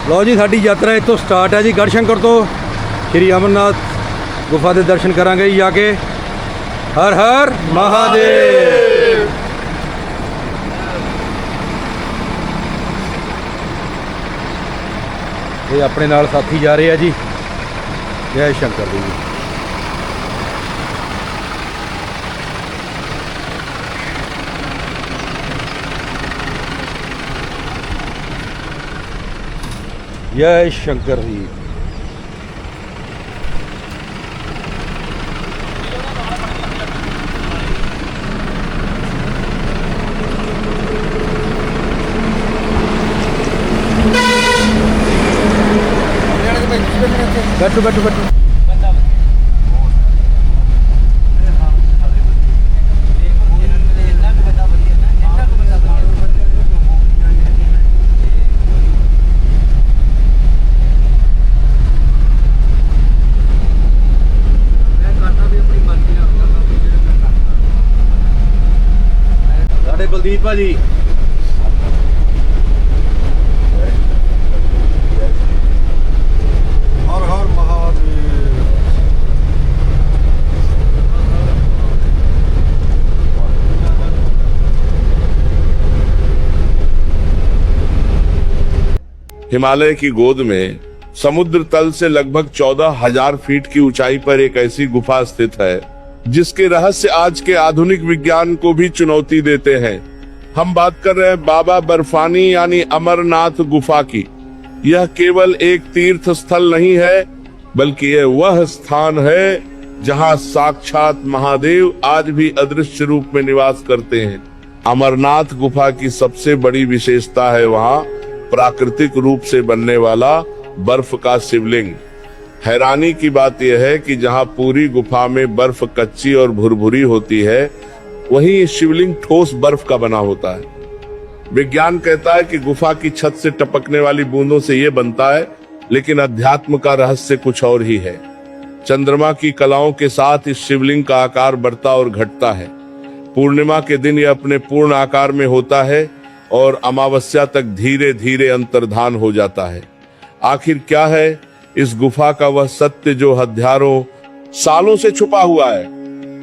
लो जी साडी यात्रा इतों स्टार्ट है जी गढ़शंकर तो श्री अमरनाथ गुफा के दर्शन करांगे जी जाके। हर हर महादेव। ये अपने नाल साथी जा रहे हैं जी। जय शंकर जी। जय शंकर जी। बैठो बैठो बैठो। साडे बलदीप भाजी हर हर महादेव। हिमालय की गोद में समुद्र तल से लगभग 14,000 फीट की ऊंचाई पर एक ऐसी गुफा स्थित है जिसके रहस्य आज के आधुनिक विज्ञान को भी चुनौती देते हैं। हम बात कर रहे हैं बाबा बर्फानी यानी अमरनाथ गुफा की। यह केवल एक तीर्थ स्थल नहीं है बल्कि यह वह स्थान है जहां साक्षात महादेव आज भी अदृश्य रूप में निवास करते हैं। अमरनाथ गुफा की सबसे बड़ी विशेषता है वहां प्राकृतिक रूप से बनने वाला बर्फ का शिवलिंग। हैरानी की बात यह है कि जहां पूरी गुफा में बर्फ कच्ची और भुरभुरी होती है वहीं ये शिवलिंग ठोस बर्फ का बना होता है। विज्ञान कहता है कि गुफा की छत से टपकने वाली बूंदों से ये बनता है, लेकिन अध्यात्म का रहस्य कुछ और ही है। चंद्रमा की कलाओं के साथ इस शिवलिंग का आकार बढ़ता और घटता है। पूर्णिमा के दिन यह अपने पूर्ण आकार में होता है और अमावस्या तक धीरे धीरे अंतर्धान हो जाता है। आखिर क्या है इस गुफा का वह सत्य जो हजारों सालों से छुपा हुआ है,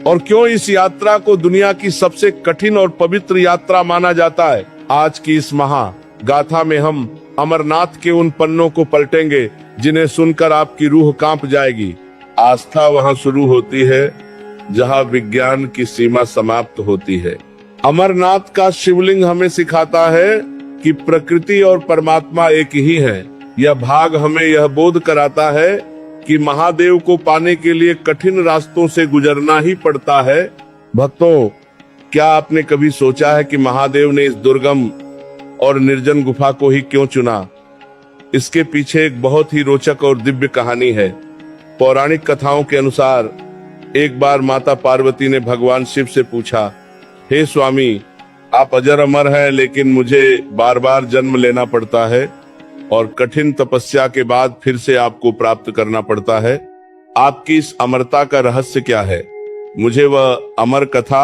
और क्यों इस यात्रा को दुनिया की सबसे कठिन और पवित्र यात्रा माना जाता है? आज की इस महा गाथा में हम अमरनाथ के उन पन्नों को पलटेंगे जिन्हें सुनकर आपकी रूह कांप जाएगी। आस्था वहां शुरू होती है जहां विज्ञान की सीमा समाप्त होती है। अमरनाथ का शिवलिंग हमें सिखाता है कि प्रकृति और परमात्मा एक ही है। यह भाग हमें यह बोध कराता है कि महादेव को पाने के लिए कठिन रास्तों से गुजरना ही पड़ता है। भक्तों, क्या आपने कभी सोचा है कि महादेव ने इस दुर्गम और निर्जन गुफा को ही क्यों चुना? इसके पीछे एक बहुत ही रोचक और दिव्य कहानी है। पौराणिक कथाओं के अनुसार एक बार माता पार्वती ने भगवान शिव से पूछा, हे स्वामी, आप अजर अमर हैं लेकिन मुझे बार बार जन्म लेना पड़ता है और कठिन तपस्या के बाद फिर से आपको प्राप्त करना पड़ता है। आपकी इस अमरता का रहस्य क्या है? मुझे वह अमर कथा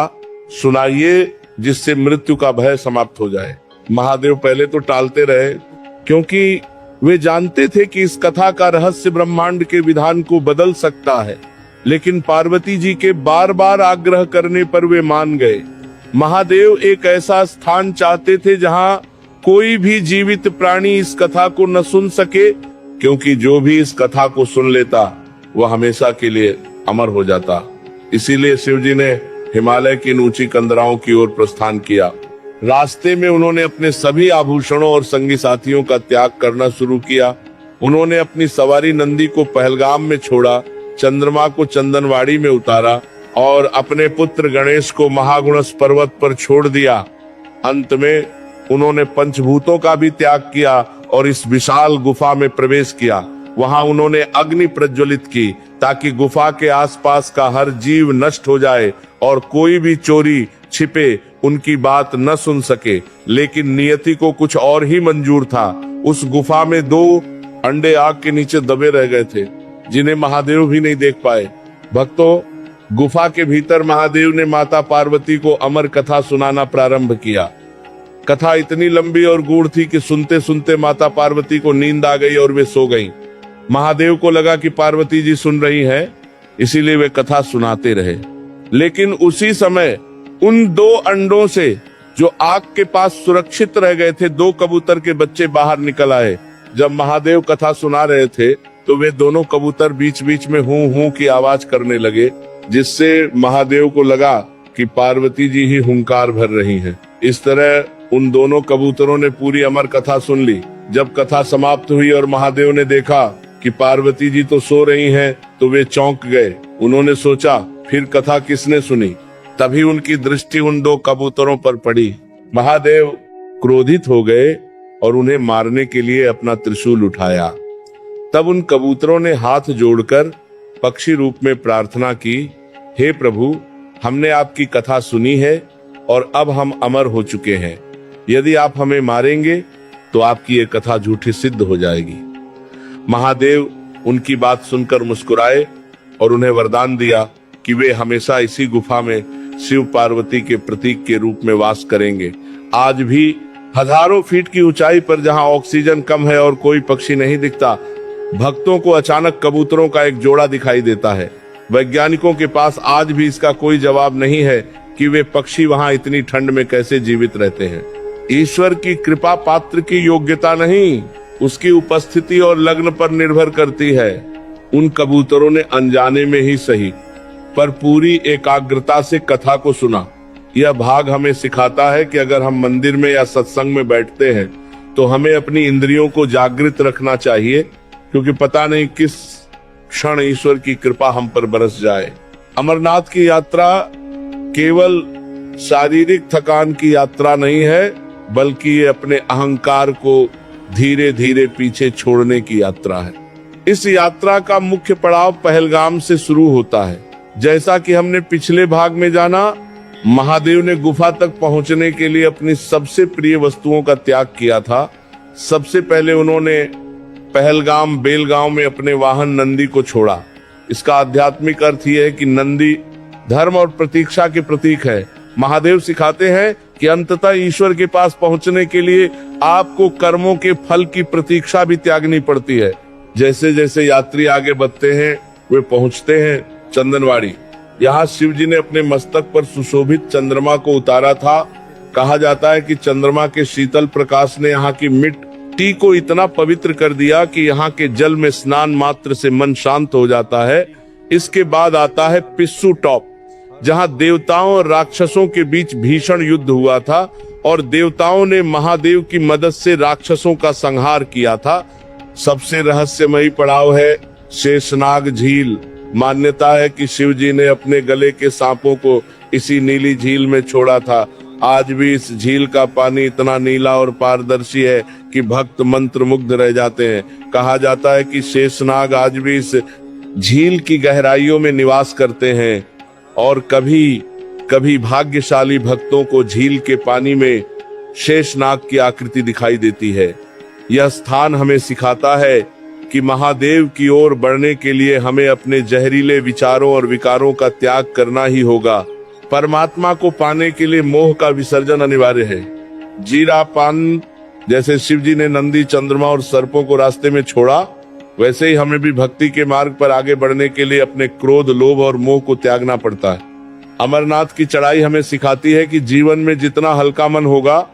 सुनाइए जिससे मृत्यु का भय समाप्त हो जाए। महादेव पहले तो टालते रहे क्योंकि वे जानते थे कि इस कथा का रहस्य ब्रह्मांड के विधान को बदल सकता है, लेकिन पार्वती जी के बार बार आग्रह करने पर वे मान गए। महादेव एक ऐसा स्थान चाहते थे जहां कोई भी जीवित प्राणी इस कथा को न सुन सके, क्योंकि जो भी इस कथा को सुन लेता वह हमेशा के लिए अमर हो जाता। इसीलिए शिव जी ने हिमालय की ऊंची कंदराओं की ओर प्रस्थान किया। रास्ते में उन्होंने अपने सभी आभूषणों और संगी साथियों का त्याग करना शुरू किया। उन्होंने अपनी सवारी नंदी को पहलगाम में छोड़ा, चंद्रमा को चंदनवाड़ी में उतारा और अपने पुत्र गणेश को महागुणस पर्वत पर छोड़ दिया। अंत में उन्होंने पंचभूतों का भी त्याग किया और इस विशाल गुफा में प्रवेश किया। वहां उन्होंने अग्नि प्रज्वलित की ताकि गुफा के आसपास का हर जीव नष्ट हो जाए और कोई भी चोरी छिपे उनकी बात न सुन सके। लेकिन नियति को कुछ और ही मंजूर था। उस गुफा में 2 अंडे आग के नीचे दबे रह गए थे जिन्हें महादेव भी नहीं देख पाए। भक्तों, गुफा के भीतर महादेव ने माता पार्वती को अमर कथा सुनाना प्रारंभ किया। कथा इतनी लंबी और गूढ़ थी कि सुनते सुनते माता पार्वती को नींद आ गई और वे सो गईं। महादेव को लगा कि पार्वती जी सुन रही हैं, इसीलिए वे कथा सुनाते रहे। लेकिन उसी समय उन 2 अंडों से जो आग के पास सुरक्षित रह गए थे 2 कबूतर के बच्चे बाहर निकल आए। जब महादेव कथा सुना रहे थे तो वे दोनों कबूतर बीच बीच में हूं हूं की आवाज करने लगे, जिससे महादेव को लगा कि पार्वती जी ही हुंकार भर रही हैं। इस तरह उन दोनों कबूतरों ने पूरी अमर कथा सुन ली। जब कथा समाप्त हुई और महादेव ने देखा कि पार्वती जी तो सो रही हैं, तो वे चौंक गए। उन्होंने सोचा फिर कथा किसने सुनी। तभी उनकी दृष्टि उन 2 कबूतरों पर पड़ी। महादेव क्रोधित हो गए और उन्हें मारने के लिए अपना त्रिशूल उठाया। तब उन कबूतरों ने हाथ जोड़कर पक्षी रूप में प्रार्थना की, हे प्रभु, हमने आपकी कथा सुनी है और अब हम अमर हो चुके हैं। यदि आप हमें मारेंगे तो आपकी ये कथा झूठी सिद्ध हो जाएगी। महादेव उनकी बात सुनकर मुस्कुराए और उन्हें वरदान दिया कि वे हमेशा इसी गुफा में शिव पार्वती के प्रतीक के रूप में वास करेंगे। आज भी हजारों फीट की ऊंचाई पर जहां ऑक्सीजन कम है और कोई पक्षी नहीं दिखता, भक्तों को अचानक कबूतरों का एक जोड़ा दिखाई देता है। वैज्ञानिकों के पास आज भी इसका कोई जवाब नहीं है कि वे पक्षी वहां इतनी ठंड में कैसे जीवित रहते हैं। ईश्वर की कृपा पात्र की योग्यता नहीं, उसकी उपस्थिति और लग्न पर निर्भर करती है। उन कबूतरों ने अनजाने में ही सही पर पूरी एकाग्रता से कथा को सुना। यह भाग हमें सिखाता है कि अगर हम मंदिर में या सत्संग में बैठते हैं तो हमें अपनी इंद्रियों को जागृत रखना चाहिए, क्योंकि पता नहीं किस क्षण ईश्वर की कृपा हम पर बरस जाए। अमरनाथ की यात्रा केवल शारीरिक थकान की यात्रा नहीं है, बल्कि ये अपने अहंकार को धीरे धीरे पीछे छोड़ने की यात्रा है। इस यात्रा का मुख्य पड़ाव पहलगाम से शुरू होता है। जैसा कि हमने पिछले भाग में जाना, महादेव ने गुफा तक पहुंचने के लिए अपनी सबसे प्रिय वस्तुओं का त्याग किया था। सबसे पहले उन्होंने पहलगाम बेलगांव में अपने वाहन नंदी को छोड़ा। इसका आध्यात्मिक अर्थ यह है कि नंदी धर्म और प्रतीक्षा के प्रतीक है। महादेव सिखाते हैं कि अंततः ईश्वर के पास पहुंचने के लिए आपको कर्मों के फल की प्रतीक्षा भी त्यागनी पड़ती है। जैसे जैसे यात्री आगे बढ़ते हैं वे पहुंचते हैं चंदनवाड़ी। यहाँ शिव जी ने अपने मस्तक पर सुशोभित चंद्रमा को उतारा था। कहा जाता है कि चंद्रमा के शीतल प्रकाश ने यहाँ की मिट्टी को इतना पवित्र कर दिया कि यहाँ के जल में स्नान मात्र से मन शांत हो जाता है। इसके बाद आता है पिस्सू टॉप, जहाँ देवताओं और राक्षसों के बीच भीषण युद्ध हुआ था और देवताओं ने महादेव की मदद से राक्षसों का संहार किया था। सबसे रहस्यमयी पड़ाव है शेषनाग झील। मान्यता है कि शिव जी ने अपने गले के सांपों को इसी नीली झील में छोड़ा था। आज भी इस झील का पानी इतना नीला और पारदर्शी है कि भक्त मंत्र मुग्ध रह जाते हैं। कहा जाता है कि शेषनाग आज भी इस झील की गहराइयों में निवास करते हैं और कभी कभी भाग्यशाली भक्तों को झील के पानी में शेषनाग की आकृति दिखाई देती है। यह स्थान हमें सिखाता है कि महादेव की ओर बढ़ने के लिए हमें अपने जहरीले विचारों और विकारों का त्याग करना ही होगा। परमात्मा को पाने के लिए मोह का विसर्जन अनिवार्य है। जीरा पान जैसे शिव जी ने नंदी, चंद्रमा और सर्पों को रास्ते में छोड़ा, वैसे ही हमें भी भक्ति के मार्ग पर आगे बढ़ने के लिए अपने क्रोध, लोभ और मोह को त्यागना पड़ता है। अमरनाथ की चढ़ाई हमें सिखाती है कि जीवन में जितना हल्का मन होगा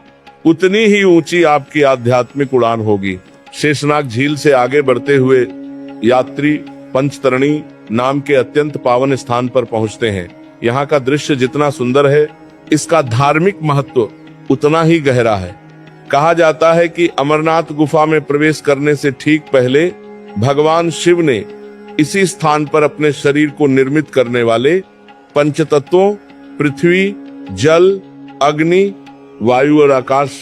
उतनी ही ऊंची आपकी आध्यात्मिक उड़ान होगी। शेषनाग झील से आगे बढ़ते हुए यात्री पंचतरणी नाम के अत्यंत पावन स्थान पर पहुंचते हैं। यहाँ का दृश्य जितना सुंदर है, इसका धार्मिक महत्व उतना ही गहरा है। कहा जाता है कि अमरनाथ गुफा में प्रवेश करने से ठीक पहले भगवान शिव ने इसी स्थान पर अपने शरीर को निर्मित करने वाले पंचतत्वों पृथ्वी, जल, अग्नि, वायु और आकाश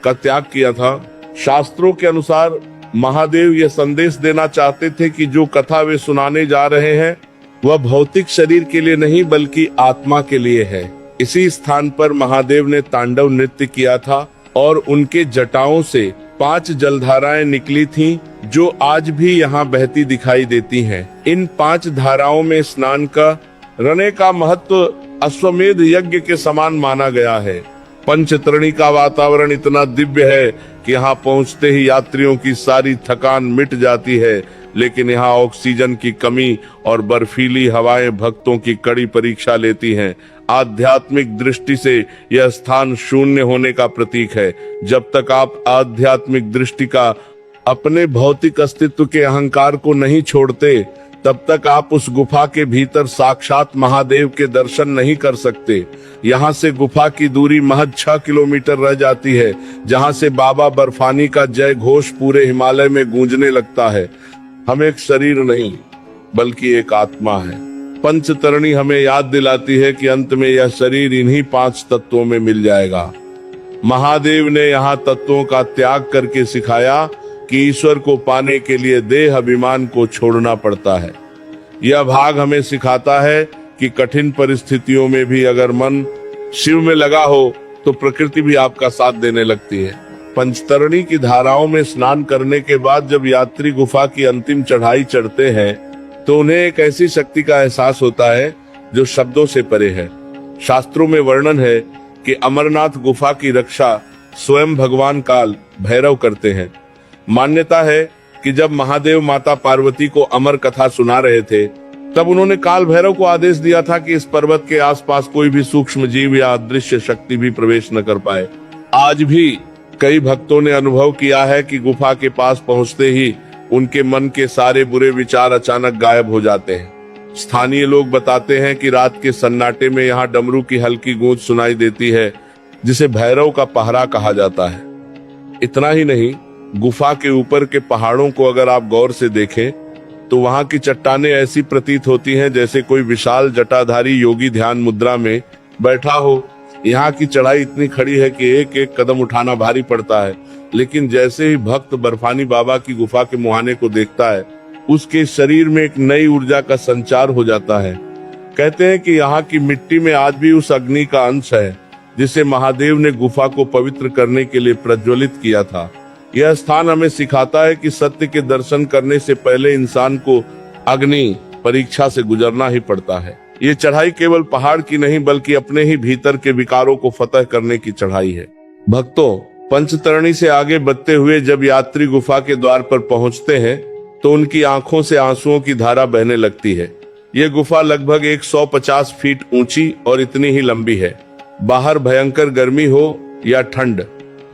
का त्याग किया था। शास्त्रों के अनुसार महादेव यह संदेश देना चाहते थे कि जो कथा वे सुनाने जा रहे हैं वह भौतिक शरीर के लिए नहीं बल्कि आत्मा के लिए है। इसी स्थान पर महादेव ने तांडव नृत्य किया था और उनके जटाओं से 5 जलधाराएं निकली थीं, जो आज भी यहाँ बहती दिखाई देती हैं। इन 5 धाराओं में स्नान करने का महत्व अश्वमेध यज्ञ के समान माना गया है। पंचतरणी का वातावरण इतना दिव्य है कि यहाँ पहुँचते ही यात्रियों की सारी थकान मिट जाती है, लेकिन यहाँ ऑक्सीजन की कमी और बर्फीली हवाएं भक्तों की कड़ी परीक्षा लेती हैं। आध्यात्मिक दृष्टि से यह स्थान शून्य होने का प्रतीक है। जब तक आप आध्यात्मिक दृष्टि का अपने भौतिक अस्तित्व के अहंकार को नहीं छोड़ते, तब तक आप उस गुफा के भीतर साक्षात महादेव के दर्शन नहीं कर सकते। यहाँ से गुफा की दूरी महज 6 किलोमीटर रह जाती है, जहाँ से बाबा बर्फानी का जय घोष पूरे हिमालय में गूंजने लगता है। हम एक शरीर नहीं बल्कि एक आत्मा है। पंचतरणी हमें याद दिलाती है कि अंत में यह शरीर इन्हीं 5 तत्वों में मिल जाएगा। महादेव ने यहाँ तत्वों का त्याग करके सिखाया कि ईश्वर को पाने के लिए देह अभिमान को छोड़ना पड़ता है। यह भाग हमें सिखाता है कि कठिन परिस्थितियों में भी अगर मन शिव में लगा हो तो प्रकृति भी आपका साथ देने लगती है। पंचतरणी की धाराओं में स्नान करने के बाद जब यात्री गुफा की अंतिम चढ़ाई चढ़ते हैं तो उन्हें एक ऐसी शक्ति का एहसास होता है जो शब्दों से परे है। शास्त्रों में वर्णन है कि अमरनाथ गुफा की रक्षा स्वयं भगवान काल भैरव करते हैं। मान्यता है कि जब महादेव माता पार्वती को अमर कथा सुना रहे थे, तब उन्होंने काल भैरव को आदेश दिया था कि इस पर्वत के आसपास कोई भी सूक्ष्म जीव या अदृश्य शक्ति भी प्रवेश न कर पाए। आज भी कई भक्तों ने अनुभव किया है कि गुफा के पास पहुंचते ही उनके मन के सारे बुरे विचार अचानक गायब हो जाते हैं। स्थानीय लोग बताते हैं कि रात के सन्नाटे में यहाँ डमरू की हल्की गूंज सुनाई देती है, जिसे भैरव का पहरा कहा जाता है। इतना ही नहीं, गुफा के ऊपर के पहाड़ों को अगर आप गौर से देखें तो वहां की चट्टानें ऐसी प्रतीत होती हैं जैसे कोई विशाल जटाधारी योगी ध्यान मुद्रा में बैठा हो। यहाँ की चढ़ाई इतनी खड़ी है कि एक एक कदम उठाना भारी पड़ता है, लेकिन जैसे ही भक्त बर्फानी बाबा की गुफा के मुहाने को देखता है, उसके शरीर में एक नई ऊर्जा का संचार हो जाता है। कहते हैं कि यहाँ की मिट्टी में आज भी उस अग्नि का अंश है जिसे महादेव ने गुफा को पवित्र करने के लिए प्रज्वलित किया था। यह स्थान हमें सिखाता है कि सत्य के दर्शन करने से पहले इंसान को अग्नि परीक्षा से गुजरना ही पड़ता है। ये चढ़ाई केवल पहाड़ की नहीं बल्कि अपने ही भीतर के विकारों को फतह करने की चढ़ाई है। भक्तों, पंचतरणी से आगे बढ़ते हुए जब यात्री गुफा के द्वार पर पहुंचते हैं तो उनकी आंखों से आंसुओं की धारा बहने लगती है। ये गुफा लगभग 150 फीट ऊंची और इतनी ही लंबी है। बाहर भयंकर गर्मी हो या ठंड,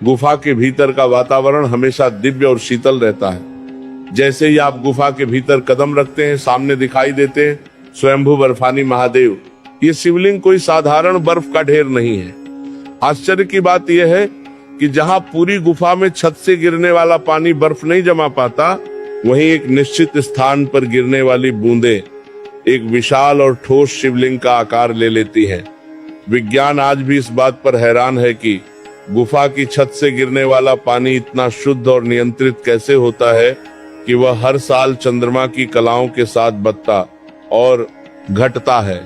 गुफा के भीतर का वातावरण हमेशा दिव्य और शीतल रहता है। जैसे ही आप गुफा के भीतर कदम रखते हैं, सामने दिखाई देते हैं स्वयंभू बर्फानी महादेव। ये शिवलिंग कोई साधारण बर्फ का ढेर नहीं है। आश्चर्य की बात यह है कि जहां पूरी गुफा में छत से गिरने वाला पानी बर्फ नहीं जमा पाता, वहीं एक निश्चित स्थान पर गिरने वाली बूंदें एक विशाल और ठोस शिवलिंग का आकार ले लेती हैं। विज्ञान आज भी इस बात पर हैरान है कि गुफा की छत से गिरने वाला पानी इतना शुद्ध और नियंत्रित कैसे होता है कि वह हर साल चंद्रमा की कलाओं के साथ बदता और घटता है।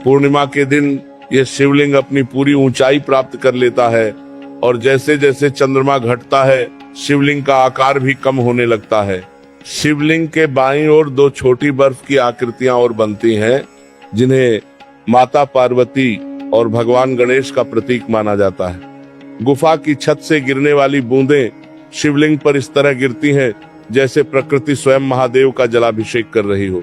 पूर्णिमा के दिन यह शिवलिंग अपनी पूरी ऊंचाई प्राप्त कर लेता है और जैसे जैसे चंद्रमा घटता है, शिवलिंग का आकार भी कम होने लगता है। शिवलिंग के बाईं ओर 2 छोटी बर्फ की आकृतियां और बनती हैं, जिन्हें माता पार्वती और भगवान गणेश का प्रतीक माना जाता है। गुफा की छत से गिरने वाली बूंदें शिवलिंग पर इस तरह गिरती हैं जैसे प्रकृति स्वयं महादेव का जलाभिषेक कर रही हो।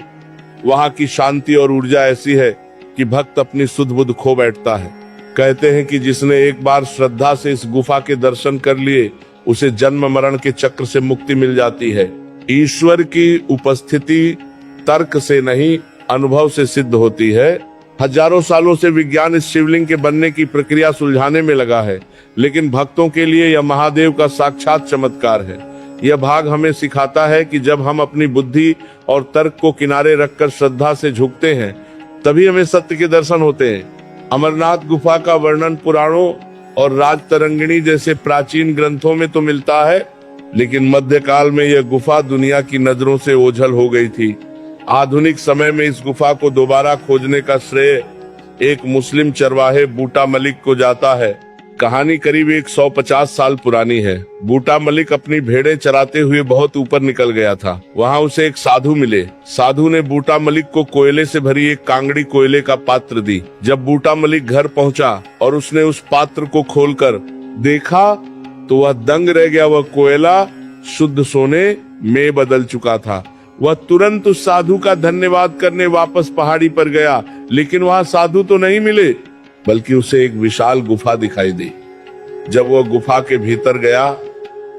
वहां की शांति और ऊर्जा ऐसी है कि भक्त अपनी सुध बुध खो बैठता है। कहते हैं कि जिसने एक बार श्रद्धा से इस गुफा के दर्शन कर लिए, उसे जन्म मरण के चक्र से मुक्ति मिल जाती है। ईश्वर की उपस्थिति तर्क से नहीं, अनुभव से सिद्ध होती है। हजारों सालों से विज्ञान इस शिवलिंग के बनने की प्रक्रिया सुलझाने में लगा है, लेकिन भक्तों के लिए यह महादेव का साक्षात चमत्कार है। यह भाग हमें सिखाता है कि जब हम अपनी बुद्धि और तर्क को किनारे रखकर श्रद्धा से झुकते हैं, तभी हमें सत्य के दर्शन होते हैं। अमरनाथ गुफा का वर्णन पुराणों और राजतरंगिणी जैसे प्राचीन ग्रंथों में तो मिलता है, लेकिन मध्यकाल में यह गुफा दुनिया की नजरों से ओझल हो गई थी। आधुनिक समय में इस गुफा को दोबारा खोजने का श्रेय एक मुस्लिम चरवाहे बूटा मलिक को जाता है। कहानी करीब 150 साल पुरानी है। बूटा मलिक अपनी भेड़ें चराते हुए बहुत ऊपर निकल गया था। वहाँ उसे एक साधु मिले। साधु ने बूटा मलिक को कोयले से भरी एक कांगड़ी कोयले का पात्र दी। जब बूटा मलिक घर पहुँचा और उसने उस पात्र को खोलकर देखा तो वह दंग रह गया। वह कोयला शुद्ध सोने में बदल चुका था। वह तुरंत उस साधु का धन्यवाद करने वापस पहाड़ी पर गया, लेकिन वहाँ साधु तो नहीं मिले, बल्कि उसे एक विशाल गुफा दिखाई दी। जब वह गुफा के भीतर गया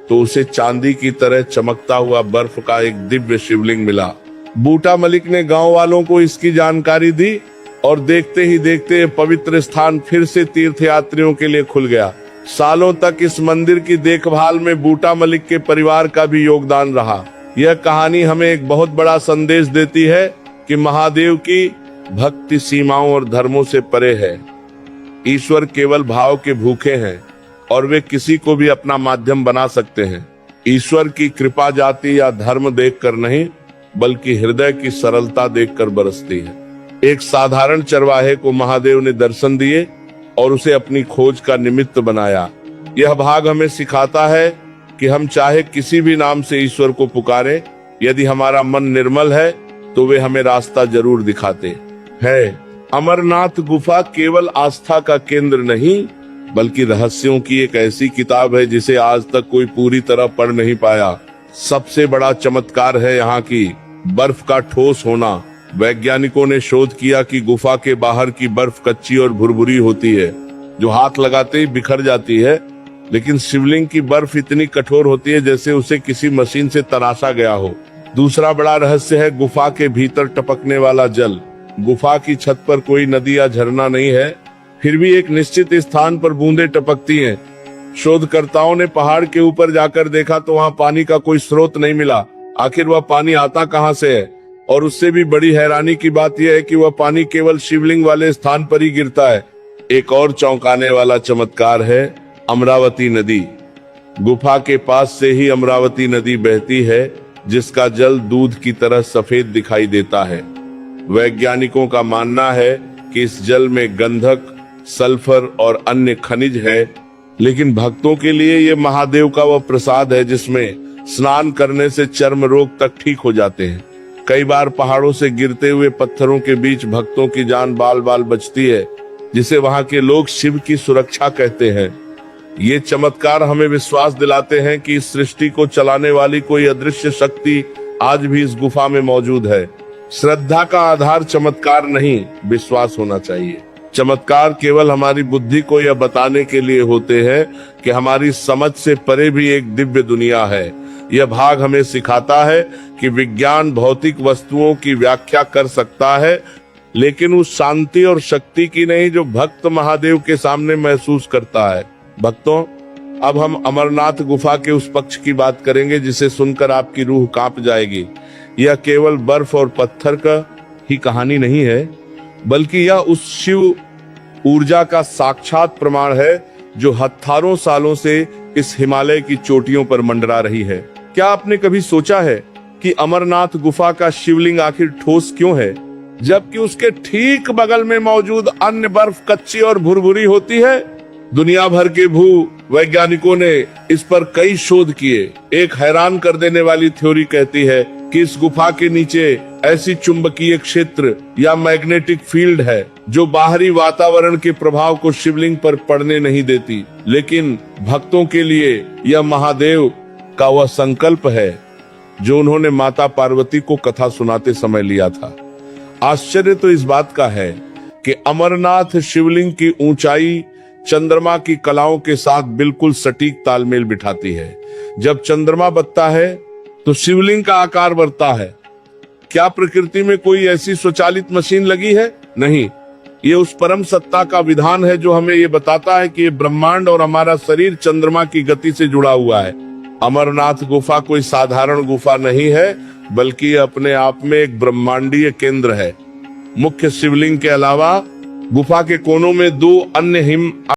तो उसे चांदी की तरह चमकता हुआ बर्फ का एक दिव्य शिवलिंग मिला। बूटा मलिक ने गांव वालों को इसकी जानकारी दी और देखते ही देखते पवित्र स्थान फिर से तीर्थयात्रियों के लिए खुल गया। सालों तक इस मंदिर की देखभाल में बूटा मलिक के परिवार का भी योगदान रहा। यह कहानी हमें एक बहुत बड़ा संदेश देती है कि महादेव की भक्ति सीमाओं और धर्मों से परे है। ईश्वर केवल भाव के भूखे हैं और वे किसी को भी अपना माध्यम बना सकते हैं। ईश्वर की कृपा जाति या धर्म देखकर नहीं, बल्कि हृदय की सरलता देखकर बरसती है। एक साधारण चरवाहे को महादेव ने दर्शन दिए और उसे अपनी खोज का निमित्त बनाया। यह भाग हमें सिखाता है कि हम चाहे किसी भी नाम से ईश्वर को पुकारें, यदि हमारा मन निर्मल है तो वे हमें रास्ता जरूर दिखाते हैं। अमरनाथ गुफा केवल आस्था का केंद्र नहीं, बल्कि रहस्यों की एक ऐसी किताब है जिसे आज तक कोई पूरी तरह पढ़ नहीं पाया। सबसे बड़ा चमत्कार है यहाँ की बर्फ का ठोस होना। वैज्ञानिकों ने शोध किया कि गुफा के बाहर की बर्फ कच्ची और भुरभुरी होती है, जो हाथ लगाते ही बिखर जाती है, लेकिन शिवलिंग की बर्फ इतनी कठोर होती है जैसे उसे किसी मशीन से तराशा गया हो। दूसरा बड़ा रहस्य है गुफा के भीतर टपकने वाला जल। गुफा की छत पर कोई नदी या झरना नहीं है, फिर भी एक निश्चित स्थान पर बूंदें टपकती हैं। शोधकर्ताओं ने पहाड़ के ऊपर जाकर देखा तो वहाँ पानी का कोई स्रोत नहीं मिला। आखिर वह पानी आता कहाँ से है? और उससे भी बड़ी हैरानी की बात यह है कि वह पानी केवल शिवलिंग वाले स्थान पर ही गिरता है। एक और चौंकाने वाला चमत्कार है अमरावती नदी। गुफा के पास से ही अमरावती नदी बहती है, जिसका जल दूध की तरह सफेद दिखाई देता है। वैज्ञानिकों का मानना है कि इस जल में गंधक, सल्फर और अन्य खनिज है, लेकिन भक्तों के लिए ये महादेव का वह प्रसाद है जिसमें स्नान करने से चर्म रोग तक ठीक हो जाते हैं। कई बार पहाड़ों से गिरते हुए पत्थरों के बीच भक्तों की जान बाल बाल बचती है, जिसे वहां के लोग शिव की सुरक्षा कहते हैं। ये चमत्कार हमें विश्वास दिलाते हैं कि इस सृष्टि को चलाने वाली कोई अदृश्य शक्ति आज भी इस गुफा में मौजूद है। श्रद्धा का आधार चमत्कार नहीं, विश्वास होना चाहिए। चमत्कार केवल हमारी बुद्धि को यह बताने के लिए होते हैं कि हमारी समझ से परे भी एक दिव्य दुनिया है। यह भाग हमें सिखाता है कि विज्ञान भौतिक वस्तुओं की व्याख्या कर सकता है, लेकिन उस शांति और शक्ति की नहीं जो भक्त महादेव के सामने महसूस करता है। भक्तों, अब हम अमरनाथ गुफा के उस पक्ष की बात करेंगे जिसे सुनकर आपकी रूह कांप जाएगी। यह केवल बर्फ और पत्थर का ही कहानी नहीं है, बल्कि यह उस शिव ऊर्जा का साक्षात प्रमाण है जो हजारों सालों से इस हिमालय की चोटियों पर मंडरा रही है। क्या आपने कभी सोचा है कि अमरनाथ गुफा का शिवलिंग आखिर ठोस क्यों है, जबकि उसके ठीक बगल में मौजूद अन्य बर्फ कच्ची और भुरभुरी होती है? दुनिया भर के भू वैज्ञानिकों ने इस पर कई शोध किए। एक हैरान कर देने वाली थ्योरी कहती है कि इस गुफा के नीचे ऐसी चुंबकीय क्षेत्र या मैग्नेटिक फील्ड है जो बाहरी वातावरण के प्रभाव को शिवलिंग पर पड़ने नहीं देती। लेकिन भक्तों के लिए यह महादेव का वह संकल्प है जो उन्होंने माता पार्वती को कथा सुनाते समय लिया था। आश्चर्य तो इस बात का है कि अमरनाथ शिवलिंग की ऊंचाई चंद्रमा की कलाओं के साथ बिल्कुल सटीक तालमेल बिठाती है। जब चंद्रमा बत्ता है तो शिवलिंग का आकार बढ़ता है। क्या प्रकृति में कोई ऐसी स्वचालित मशीन लगी है? नहीं, ये उस परम सत्ता का विधान है जो हमें ये बताता है कि ये ब्रह्मांड और हमारा शरीर चंद्रमा की गति से जुड़ा हुआ है। अमरनाथ गुफा कोई साधारण गुफा नहीं है, बल्कि अपने आप में एक ब्रह्मांडीय केंद्र है। मुख्य शिवलिंग के अलावा गुफा के कोनों में दो अन्य हिम